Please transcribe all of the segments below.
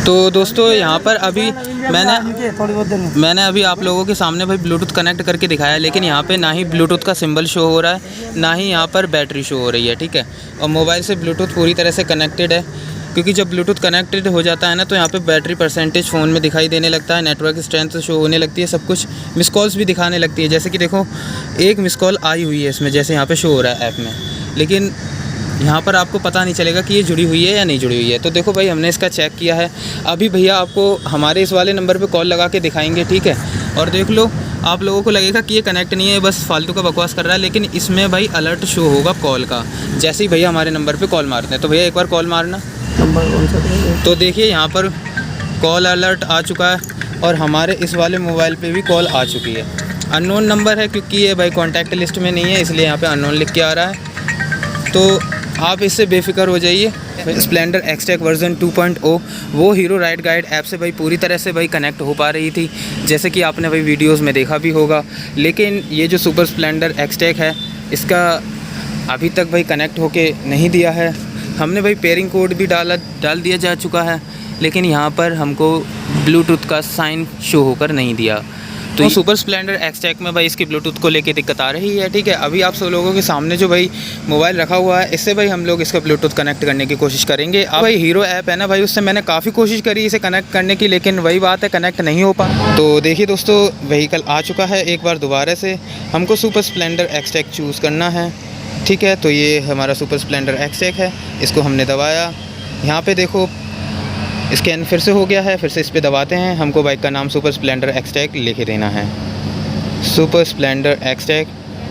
तो दोस्तों यहाँ पर अभी मैंने अभी आप लोगों के सामने भाई ब्लूटूथ कनेक्ट करके दिखाया, लेकिन यहाँ पे ना ही ब्लूटूथ का सिंबल शो हो रहा है, ना ही यहाँ पर बैटरी शो हो रही है। ठीक है, और मोबाइल से ब्लूटूथ पूरी तरह से कनेक्टेड है, क्योंकि जब ब्लूटूथ कनेक्टेड हो जाता है ना तो यहाँ पे बैटरी परसेंटेज फ़ोन में दिखाई देने लगता है, नेटवर्क स्ट्रेंथ शो होने लगती है, सब कुछ मिस कॉल्स भी दिखाने लगती है। जैसे कि देखो एक मिस कॉल आई हुई है इसमें, जैसे यहाँ पे शो हो रहा है ऐप में, लेकिन यहाँ पर आपको पता नहीं चलेगा कि ये जुड़ी हुई है या नहीं जुड़ी हुई है। तो देखो भाई हमने इसका चेक किया है, अभी भैया आपको हमारे इस वाले नंबर पे कॉल लगा के दिखाएंगे। ठीक है, और देख लो आप लोगों को लगेगा कि ये कनेक्ट नहीं है, बस फालतू का बकवास कर रहा है, लेकिन इसमें भाई अलर्ट शो होगा कॉल का। जैसे ही भैया हमारे नंबर पर कॉल मारते हैं, तो भैया एक बार कॉल मारना। तो देखिए यहाँ पर कॉल अलर्ट आ चुका है, और हमारे इस वाले मोबाइल पे भी कॉल आ चुकी है। अननोन नंबर है, क्योंकि ये भाई कॉन्टैक्ट लिस्ट में नहीं है, इसलिए यहाँ पे अननोन लिख के आ रहा है। तो आप इससे बेफिक्र हो जाइए। स्प्लेंडर एक्सटेक वर्जन 2.0 वो हीरो राइड गाइड ऐप से भाई पूरी तरह से भाई कनेक्ट हो पा रही थी, जैसे कि आपने भाई वीडियोस में देखा भी होगा। लेकिन ये जो सुपर स्प्लेंडर एक्सटेक है, इसका अभी तक भाई कनेक्ट होके नहीं दिया है। हमने भाई पेयरिंग कोड भी डाल दिया जा चुका है, लेकिन यहाँ पर हमको ब्लूटूथ का साइन शो होकर नहीं दिया। तो सुपर स्प्लेंडर एक्सटेक में भाई इसकी ब्लूटूथ को लेके दिक्कत आ रही है। ठीक है, अभी आप सब लोगों के सामने जो भाई मोबाइल रखा हुआ है, इससे भाई हम लोग इसका ब्लूटूथ कनेक्ट करने की कोशिश करेंगे। अब भाई हीरो ऐप है ना भाई, उससे मैंने काफ़ी कोशिश करी इसे कनेक्ट करने की, लेकिन वही बात है, कनेक्ट नहीं हो पा। तो देखिए दोस्तों, व्हीकल आ चुका है। एक बार दोबारा से हमको सुपर स्प्लेंडर एक्सटेक चूज़ करना है। ठीक है, तो ये हमारा सुपर स्प्लेंडर एक्सटेक है, इसको हमने दबाया। यहाँ पे देखो स्कैन फिर से हो गया है, फिर से इस पर दबाते हैं। हमको बाइक का नाम सुपर स्प्लेंडर एक्सटेक लिख देना है, सुपर स्प्लेंडर एक्सटेक,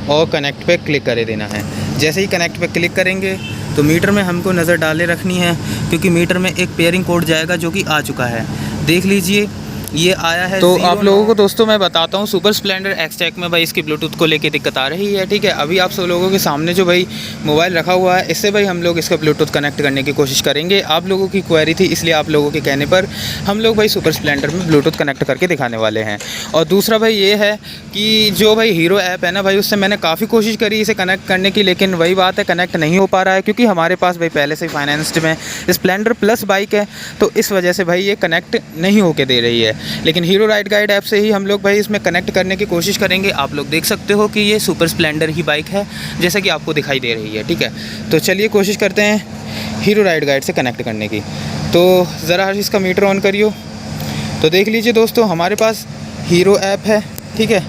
और कनेक्ट पे क्लिक कर देना है। जैसे ही कनेक्ट पे क्लिक करेंगे तो मीटर में हमको नज़र डाले रखनी है, क्योंकि मीटर में एक पेयरिंग कोड जाएगा जो कि आ चुका है। देख लीजिए ये आया है। तो आप लोगों को दोस्तों मैं बताता हूँ, सुपर स्प्लेंडर एक्सटेक में भाई इसकी ब्लूटूथ को लेके दिक्कत आ रही है। ठीक है, अभी आप सब लोगों के सामने जो भाई मोबाइल रखा हुआ है, इससे भाई हम लोग इसका ब्लूटूथ कनेक्ट करने की कोशिश करेंगे। आप लोगों की क्वेरी थी, इसलिए आप लोगों के कहने पर हम लोग भाई सुपर स्प्लेंडर में ब्लूटूथ कनेक्ट करके दिखाने वाले हैं। और दूसरा भाई ये है कि जो भाई हीरो ऐप है ना भाई, उससे मैंने काफ़ी कोशिश करी इसे कनेक्ट करने की, लेकिन वही बात है, कनेक्ट नहीं हो पा रहा है, क्योंकि हमारे पास भाई पहले से फाइनेंस्ड में स्प्लेंडर प्लस बाइक है, तो इस वजह से भाई ये कनेक्ट नहीं होके दे रही है। लेकिन हीरो राइड गाइड ऐप से ही हम लोग भाई इसमें कनेक्ट करने की कोशिश करेंगे। आप लोग देख सकते हो कि ये सुपर स्प्लेंडर ही बाइक है, जैसा कि आपको दिखाई दे रही है। ठीक है, तो चलिए कोशिश करते हैं हीरो राइड गाइड से कनेक्ट करने की। तो ज़रा इसका मीटर ऑन करियो। तो देख लीजिए दोस्तों, हमारे पास हीरो ऐप है। ठीक है,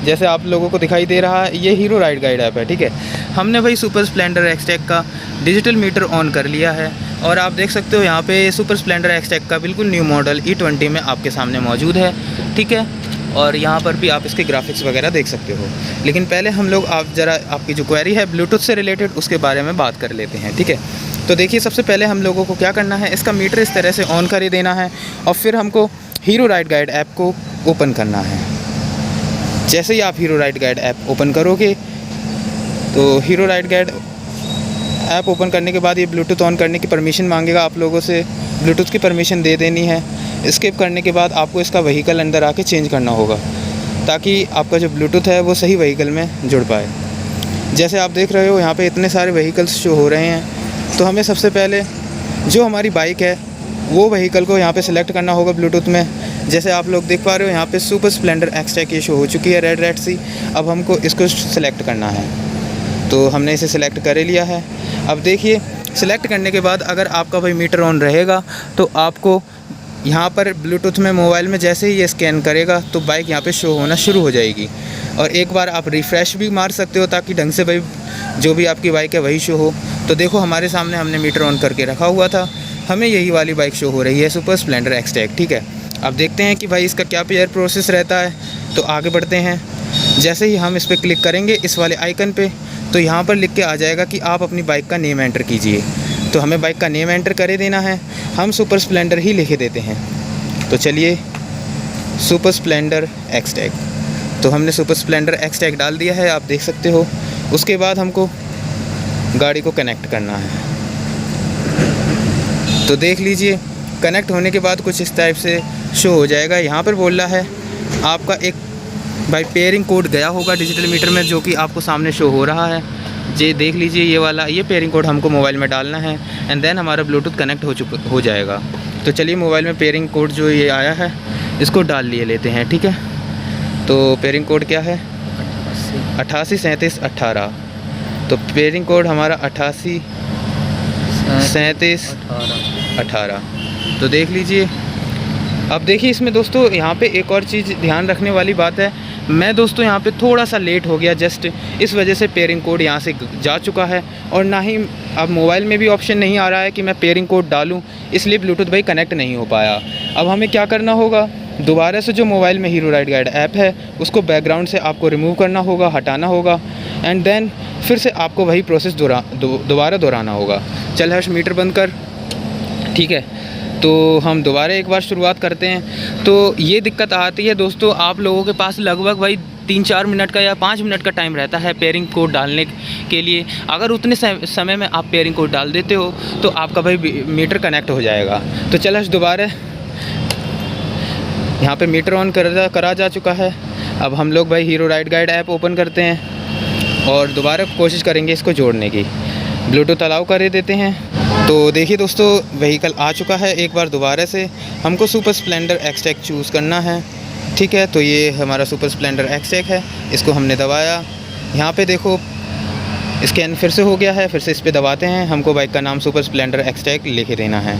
जैसे आप लोगों को दिखाई दे रहा है, ये हीरो राइड गाइड ऐप है। ठीक है, हमने भाई सुपर स्प्लेंडर एक्सटेक का डिजिटल मीटर ऑन कर लिया है, और आप देख सकते हो यहाँ पे सुपर स्प्लेंडर एक्सटेक का बिल्कुल न्यू मॉडल E20 में आपके सामने मौजूद है। ठीक है, और यहाँ पर भी आप इसके ग्राफिक्स वगैरह देख सकते हो। लेकिन पहले हम लोग आपकी जो क्वेरी है ब्लूटूथ से रिलेटेड, उसके बारे में बात कर लेते हैं। ठीक है, तो देखिए सबसे पहले हम लोगों को क्या करना है, इसका मीटर इस तरह से ऑन कर देना है, और फिर हमको हीरो राइड गाइड ऐप को ओपन करना है। जैसे ही आप hero ride guide app open करोगे, तो hero ride guide app open करने के बाद ये ब्लूटूथ ऑन करने की परमिशन मांगेगा आप लोगों से। ब्लूटूथ की परमिशन दे देनी है। स्किप करने के बाद आपको इसका व्हीकल अंदर आके चेंज करना होगा, ताकि आपका जो ब्लूटूथ है वो सही व्हीकल में जुड़ पाए। जैसे आप देख रहे हो यहाँ पे इतने सारे व्हीकल्स शो हो रहे हैं, तो हमें सबसे पहले जो हमारी बाइक है वो व्हीकल को यहाँ पे सिलेक्ट करना होगा ब्लूटूथ में। जैसे आप लोग देख पा रहे हो यहाँ पे सुपर स्प्लेंडर एक्सटेक ये शो हो चुकी है रेड सी। अब हमको इसको सिलेक्ट करना है, तो हमने इसे सिलेक्ट कर लिया है। अब देखिए सिलेक्ट करने के बाद अगर आपका भाई मीटर ऑन रहेगा, तो आपको यहाँ पर ब्लूटूथ में मोबाइल में जैसे ही ये स्कैन करेगा, तो बाइक यहाँ पे शो होना शुरू हो जाएगी। और एक बार आप रिफ़्रेश भी मार सकते हो, ताकि ढंग से भाई जो भी आपकी बाइक है वही शो हो। तो देखो हमारे सामने हमने मीटर ऑन करके रखा हुआ था, हमें यही वाली बाइक शो हो रही है, सुपर स्प्लेंडर एक्सटेक। ठीक है, अब देखते हैं कि भाई इसका क्या पेयर प्रोसेस रहता है। तो आगे बढ़ते हैं। जैसे ही हम इस पर क्लिक करेंगे इस वाले आइकन पे, तो यहाँ पर लिख के आ जाएगा कि आप अपनी बाइक का नेम एंटर कीजिए। तो हमें बाइक का नेम एंटर कर देना है, हम सुपर स्प्लेंडर ही लिख देते हैं। तो चलिए सुपर स्प्लेंडर एक्सटेक, तो हमने सुपर स्प्लेंडर एक्सटेक डाल दिया है, आप देख सकते हो। उसके बाद हमको गाड़ी को कनेक्ट करना है। तो देख लीजिए कनेक्ट होने के बाद कुछ इस टाइप से शो हो जाएगा। यहाँ पर बोल रहा है आपका एक भाई पेयरिंग कोड गया होगा डिजिटल मीटर में, जो कि आपको सामने शो हो रहा है। ये देख लीजिए, ये वाला ये पेयरिंग कोड हमको मोबाइल में डालना है, एंड देन हमारा ब्लूटूथ कनेक्ट हो जाएगा। तो चलिए मोबाइल में पेयरिंग कोड जो ये आया है इसको डाल लिए लेते हैं, ठीक है। तो पेयरिंग कोड क्या है? 88 37 18। तो पेयरिंग कोड हमारा 88 37 18। तो देख लीजिए। अब देखिए इसमें दोस्तों यहाँ पे एक और चीज़ ध्यान रखने वाली बात है। मैं दोस्तों यहाँ पे थोड़ा सा लेट हो गया, जस्ट इस वजह से पेयरिंग कोड यहाँ से जा चुका है, और ना ही अब मोबाइल में भी ऑप्शन नहीं आ रहा है कि मैं पेयरिंग कोड डालूँ, इसलिए ब्लूटूथ भाई कनेक्ट नहीं हो पाया। अब हमें क्या करना होगा, दोबारा से जो मोबाइल में हीरो राइड गाइड ऐप है उसको बैकग्राउंड से आपको रिमूव करना होगा, हटाना होगा, एंड देन फिर से आपको वही प्रोसेस दोबारा दोहराना होगा। चल हर्ष मीटर बंद कर, ठीक है। तो हम दोबारा एक बार शुरुआत करते हैं। तो ये दिक्कत आती है दोस्तों, आप लोगों के पास लगभग भाई 3-4 मिनट का या 5 मिनट का टाइम रहता है पेयरिंग कोड डालने के लिए। अगर उतने समय में आप पेयरिंग कोड डाल देते हो तो आपका भाई मीटर कनेक्ट हो जाएगा। तो चल हर्ष दोबारा, यहाँ पे मीटर ऑन करा जा चुका है। अब हम लोग भाई hero ride guide app open करते हैं और दोबारा कोशिश करेंगे इसको जोड़ने की। ब्लूटूथ अलाउ कर देते हैं। तो देखिए दोस्तों व्हीकल आ चुका है। एक बार दोबारा से हमको सुपर स्प्लेंडर एक्सटेक चूज़ करना है, ठीक है। तो ये हमारा सुपर स्प्लेंडर एक्सटेक है, इसको हमने दबाया। यहाँ पे देखो स्कैन फिर से हो गया है, फिर से इस पर दबाते हैं। हमको बाइक का नाम सुपर स्प्लेंडर एक्सटेक लिख देना है,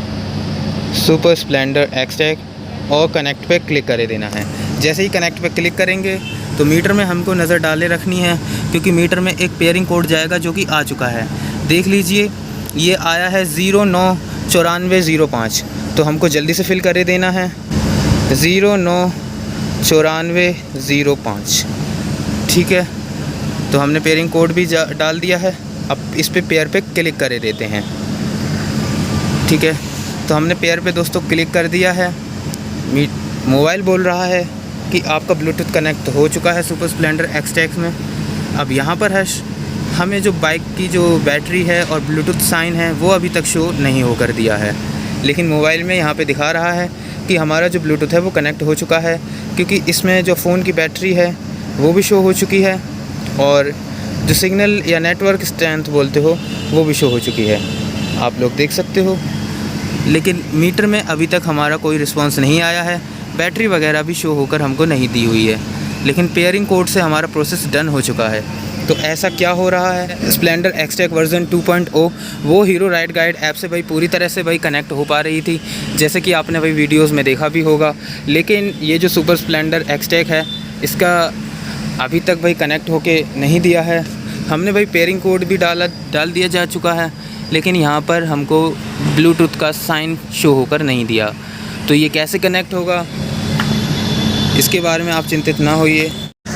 सुपर स्प्लेंडर एक्सटेक, और कनेक्ट पे क्लिक कर देना है। जैसे ही कनेक्ट पे क्लिक करेंगे तो मीटर में हमको नज़र डाले रखनी है, क्योंकि मीटर में एक पेयरिंग कोड जाएगा जो कि आ चुका है। देख लीजिए ये आया है 099405। तो हमको जल्दी से फिल कर देना है 099405, ठीक है। तो हमने पेयरिंग कोड भी डाल दिया है। अब इस पे पेयर पे क्लिक कर देते हैं, ठीक है। तो हमने पेयर पे दोस्तों क्लिक कर दिया है। मोबाइल बोल रहा है कि आपका ब्लूटूथ कनेक्ट हो चुका है सुपर स्प्लेंडर एक्सटेक में। अब यहाँ पर है हमें जो बाइक की जो बैटरी है और ब्लूटूथ साइन है वो अभी तक शो नहीं हो कर दिया है, लेकिन मोबाइल में यहाँ पे दिखा रहा है कि हमारा जो ब्लूटूथ है वो कनेक्ट हो चुका है, क्योंकि इसमें जो फ़ोन की बैटरी है वो भी शो हो चुकी है, और जो सिग्नल या नेटवर्क स्ट्रेंथ बोलते हो वो भी शो हो चुकी है, आप लोग देख सकते हो। लेकिन मीटर में अभी तक हमारा कोई रिस्पांस नहीं आया है, बैटरी वगैरह भी शो होकर हमको नहीं दी हुई है, लेकिन पेयरिंग कोड से हमारा प्रोसेस डन हो चुका है। तो ऐसा क्या हो रहा है, स्प्लेंडर एक्सटेक वर्जन 2.0 वो हीरो राइड गाइड ऐप से भाई पूरी तरह से भाई कनेक्ट हो पा रही थी, जैसे कि आपने भाई वीडियोस में देखा भी होगा। लेकिन ये जो सुपर स्प्लेंडर एक्सटेक है इसका अभी तक भाई कनेक्ट होके नहीं दिया है। हमने भाई पेयरिंग कोड भी डाल दिया जा चुका है, लेकिन यहाँ पर हमको ब्लूटूथ का साइन शो होकर नहीं दिया। तो ये कैसे कनेक्ट होगा इसके बारे में आप चिंतित ना होइए।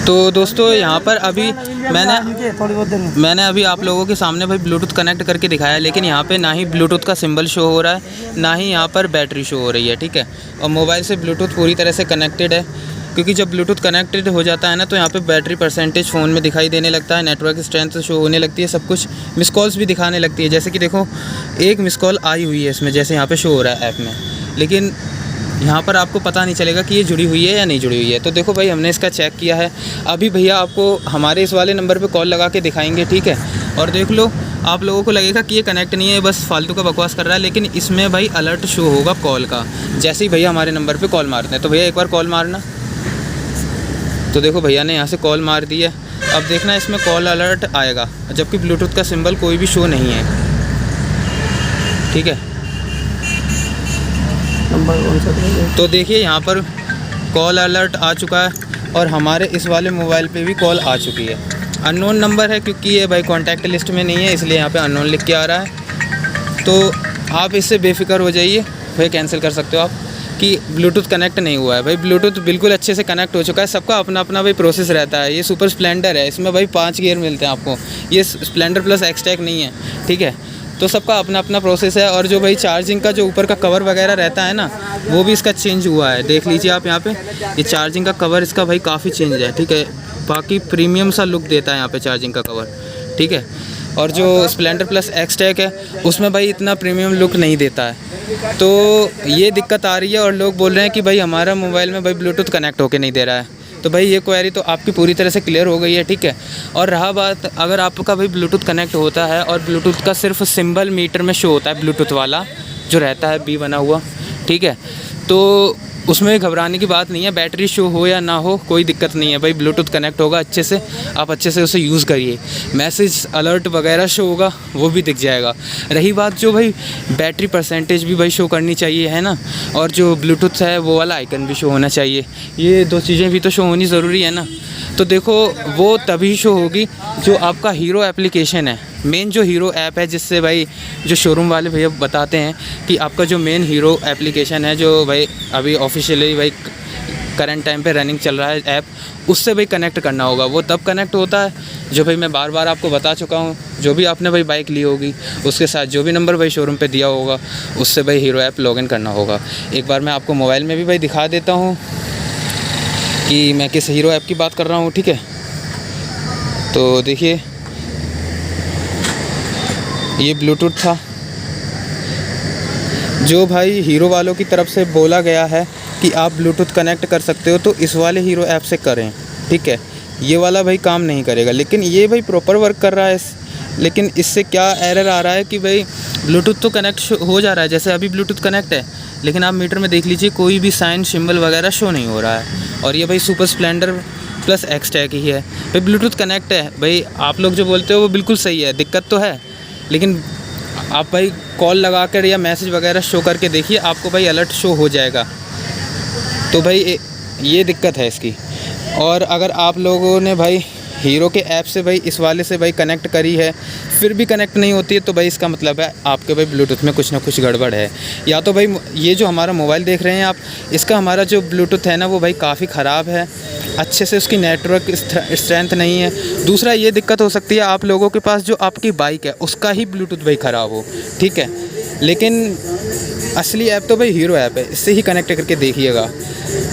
तो दोस्तों यहाँ पर अभी मैंने अभी आप लोगों के सामने भाई ब्लूटूथ कनेक्ट करके दिखाया, लेकिन यहाँ पे ना ही ब्लूटूथ का सिंबल शो हो रहा है, ना ही यहाँ पर बैटरी शो हो रही है, ठीक है। और मोबाइल से ब्लूटूथ पूरी तरह से कनेक्टेड है, क्योंकि जब ब्लूटूथ कनेक्टेड हो जाता है ना तो यहाँ पे बैटरी परसेंटेज फ़ोन में दिखाई देने लगता है, नेटवर्क स्ट्रेंथ शो होने लगती है, सब कुछ मिस कॉल्स भी दिखाने लगती है। जैसे कि देखो एक मिस कॉल आई हुई है इसमें, जैसे यहाँ पे शो हो रहा है ऐप में, लेकिन यहाँ पर आपको पता नहीं चलेगा कि ये जुड़ी हुई है या नहीं जुड़ी हुई है। तो देखो भाई हमने इसका चेक किया है। अभी भैया आपको हमारे इस वाले नंबर पे कॉल लगा के दिखाएंगे, ठीक है। और देख लो आप लोगों को लगेगा कि ये कनेक्ट नहीं है, बस फालतू का बकवास कर रहा है, लेकिन इसमें भाई अलर्ट शो होगा कॉल का, जैसे ही भैया हमारे नंबर पर कॉल मारते हैं। तो भैया एक बार कॉल मारना। तो देखो भैया ने यहाँ से कॉल मार दी है। अब देखना इसमें कॉल अलर्ट आएगा, जबकि ब्लूटूथ का सिंबल कोई भी शो नहीं है, ठीक है। तो देखिए यहाँ पर कॉल अलर्ट आ चुका है, और हमारे इस वाले मोबाइल पे भी कॉल आ चुकी है। अननोन नंबर है, क्योंकि ये भाई कॉन्टैक्ट लिस्ट में नहीं है, इसलिए यहाँ पे अननोन लिख के आ रहा है। तो आप इससे बेफिक्र हो जाइए, भाई कैंसिल कर सकते हो आप कि ब्लूटूथ कनेक्ट नहीं हुआ है। भाई ब्लूटूथ बिल्कुल अच्छे से कनेक्ट हो चुका है। सबका अपना अपना भाई प्रोसेस रहता है। ये सुपर स्प्लेंडर है, इसमें भाई 5 गियर मिलते हैं आपको, ये स्प्लेंडर प्लस एक्सटेक नहीं है, ठीक है। तो सबका अपना अपना प्रोसेस है। और जो भाई चार्जिंग का जो ऊपर का कवर वगैरह रहता है ना, वो भी इसका चेंज हुआ है। देख लीजिए आप यहाँ पे, ये चार्जिंग का कवर इसका भाई काफ़ी चेंज है, ठीक है। बाकी प्रीमियम सा लुक देता है यहाँ पे चार्जिंग का कवर, ठीक है। और जो स्प्लेंडर प्लस एक्सटेक है उसमें भाई इतना प्रीमियम लुक नहीं देता है। तो ये दिक्कत आ रही है, और लोग बोल रहे हैं कि भाई हमारा मोबाइल में भाई ब्लूटूथ कनेक्ट होके नहीं दे रहा है। तो भाई ये क्वेरी तो आपकी पूरी तरह से क्लियर हो गई है, ठीक है। और रहा बात, अगर आपका भाई ब्लूटूथ कनेक्ट होता है और ब्लूटूथ का सिर्फ सिंबल मीटर में शो होता है, ब्लूटूथ वाला जो रहता है बी बना हुआ, ठीक है। तो उसमें घबराने की बात नहीं है, बैटरी शो हो या ना हो कोई दिक्कत नहीं है भाई, ब्लूटूथ कनेक्ट होगा अच्छे से, आप अच्छे से उसे यूज़ करिए। मैसेज अलर्ट वगैरह शो होगा वो भी दिख जाएगा। रही बात जो भाई बैटरी परसेंटेज भी भाई शो करनी चाहिए, है ना, और जो ब्लूटूथ है वो वाला आइकन भी शो होना चाहिए, ये 2 चीज़ें भी तो शो होनी ज़रूरी है ना। तो देखो वो तभी शो होगी जो आपका हीरो एप्लीकेशन है, मेन जो हीरो ऐप है, जिससे भाई जो शोरूम वाले भैया बताते हैं कि आपका जो मेन हीरो एप्लीकेशन है, जो भाई अभी ऑफिशियली भाई करंट टाइम पे रनिंग चल रहा है ऐप, उससे भाई कनेक्ट करना होगा। वो तब कनेक्ट होता है जो भाई मैं बार बार आपको बता चुका हूँ, जो भी आपने भाई बाइक ली होगी उसके साथ जो भी नंबर भाई शोरूम पे दिया होगा उससे भाई हीरो ऐप लॉगिन करना होगा। एक बार मैं आपको मोबाइल में भी भाई दिखा देता हूँ कि मैं किस हीरो ऐप की बात कर रहा हूँ, ठीक है। तो देखिए ये ब्लूटूथ था जो भाई हीरो वालों की तरफ से बोला गया है कि आप ब्लूटूथ कनेक्ट कर सकते हो, तो इस वाले हीरो ऐप से करें, ठीक है। ये वाला भाई काम नहीं करेगा, लेकिन ये भाई प्रॉपर वर्क कर रहा है। लेकिन इससे क्या एरर आ रहा है कि भाई ब्लूटूथ तो कनेक्ट हो जा रहा है, जैसे अभी ब्लूटूथ कनेक्ट है, लेकिन आप मीटर में देख लीजिए कोई भी साइन सिंबल वगैरह शो नहीं हो रहा है। और ये भाई सुपर स्प्लेंडर प्लस एक्सटैक ही है भाई, ब्लूटूथ कनेक्ट है भाई। आप लोग जो बोलते हो वो बिल्कुल सही है, दिक्कत तो है, लेकिन आप भाई कॉल लगा कर या मैसेज वगैरह शो करके देखिए, आपको भाई अलर्ट शो हो जाएगा। तो भाई ये दिक्कत है इसकी। और अगर आप लोगों ने भाई हीरो के ऐप से भाई इस वाले से भाई कनेक्ट करी है फिर भी कनेक्ट नहीं होती है, तो भाई इसका मतलब है आपके भाई ब्लूटूथ में कुछ ना कुछ गड़बड़ है। या तो भाई ये जो हमारा मोबाइल देख रहे हैं आप, इसका हमारा जो ब्लूटूथ है ना वो भाई काफ़ी ख़राब है, अच्छे से उसकी नेटवर्क स्ट्रेंथ नहीं है। दूसरा ये दिक्कत हो सकती है आप लोगों के पास जो आपकी बाइक है उसका ही ब्लूटूथ भाई ख़राब हो, ठीक है। लेकिन असली ऐप तो भाई हीरो ऐप है, इससे ही कनेक्ट करके देखिएगा।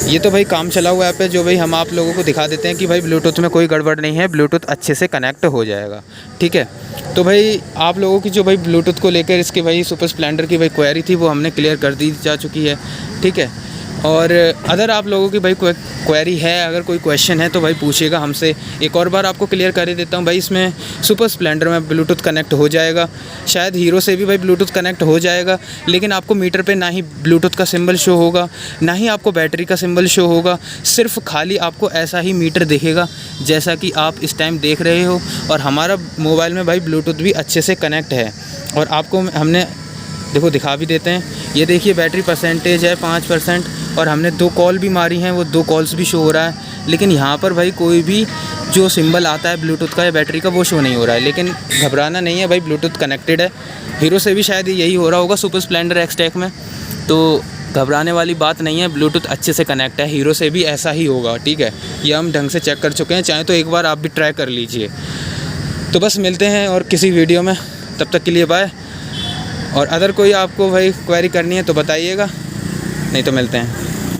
ये तो भाई काम चला हुआ ऐप है जो भाई हम आप लोगों को दिखा देते हैं कि भाई ब्लूटूथ में कोई गड़बड़ नहीं है, ब्लूटूथ अच्छे से कनेक्ट हो जाएगा, ठीक है। तो भाई आप लोगों की जो भाई ब्लूटूथ को लेकर इसके भाई सुपर स्प्लेंडर की भाई क्वेरी थी वो हमने क्लियर कर दी जा चुकी है, ठीक है। और अगर आप लोगों की भाई कोई क्वेरी है, अगर कोई क्वेश्चन है तो भाई पूछिएगा हमसे। एक और बार आपको क्लियर कर ही देता हूँ भाई, इसमें सुपर स्प्लेंडर में ब्लूटूथ कनेक्ट हो जाएगा, शायद हीरो से भी भाई ब्लूटूथ कनेक्ट हो जाएगा, लेकिन आपको मीटर पे ना ही ब्लूटूथ का सिंबल शो होगा, ना ही आपको बैटरी का सिंबल शो होगा, सिर्फ खाली आपको ऐसा ही मीटर दिखेगा जैसा कि आप इस टाइम देख रहे हो। और हमारा मोबाइल में भाई ब्लूटूथ भी अच्छे से कनेक्ट है, और आपको हमने देखो दिखा भी देते हैं। ये देखिए बैटरी परसेंटेज है 5%, और हमने 2 कॉल भी मारी हैं, वो 2 कॉल्स भी शो हो रहा है, लेकिन यहाँ पर भाई कोई भी जो सिंबल आता है ब्लूटूथ का या बैटरी का वो शो नहीं हो रहा है। लेकिन घबराना नहीं है भाई, ब्लूटूथ कनेक्टेड है। हीरो से भी शायद यही हो रहा होगा सुपर स्प्लेंडर एक्सटैक में, तो घबराने वाली बात नहीं है, ब्लूटूथ अच्छे से कनेक्ट है, हीरो से भी ऐसा ही होगा, ठीक है। ये हम ढंग से चेक कर चुके हैं, चाहे तो एक बार आप भी ट्राई कर लीजिए। तो बस मिलते हैं और किसी वीडियो में, तब तक के लिए बाय। और अगर कोई आपको भाई क्वेरी करनी है तो बताइएगा, नहीं तो मिलते हैं।